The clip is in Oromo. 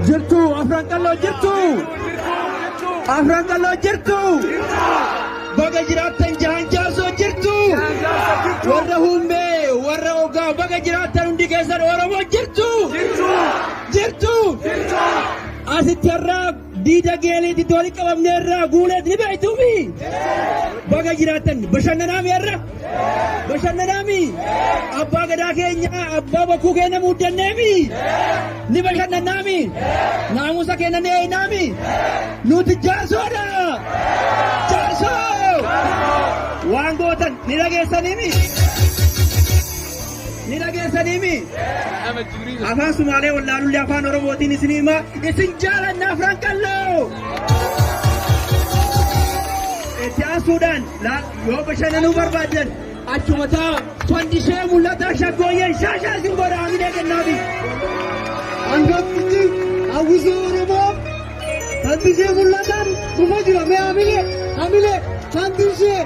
Jirtu, afran kalloo jirtu. Afran kalloo jirtu. Baga jiraattan jahan jaasoo jirtu. Warra humbee, warra ogaa baga jiraattan hundi keessan Oromoo jirtu. Jirtu. Asitti irraa diida geeliitti tooli qabamnee irraa guuleet ni beektuufi. Baga jiraattan bashannanaami irra. Bashannanaami. Abbaa gadaa keenya abbaa bokkuu keenya muuddanneemi. Ni bashannanaami. Naamusa keenya ni eeynaami. Nuti jaarsoodha. Jaarsoo. Waan gootan ni dhageessaniimi. Ni dhageessaniimi. Afaan Sumaalee wallaalullee afaan Oromootiin isin hima. Isin jaalanna afran kalloo. Itti aansuudhaan yoo bashannanuu barbaadan achumataa fandishee mul'ataa shaggooyyeen shaashaa isin godha hamilee kennaafi. Hangaftichi hawwisoo Oromoo fandishee mul'ataan dhufa jira mee hamilee fandishee.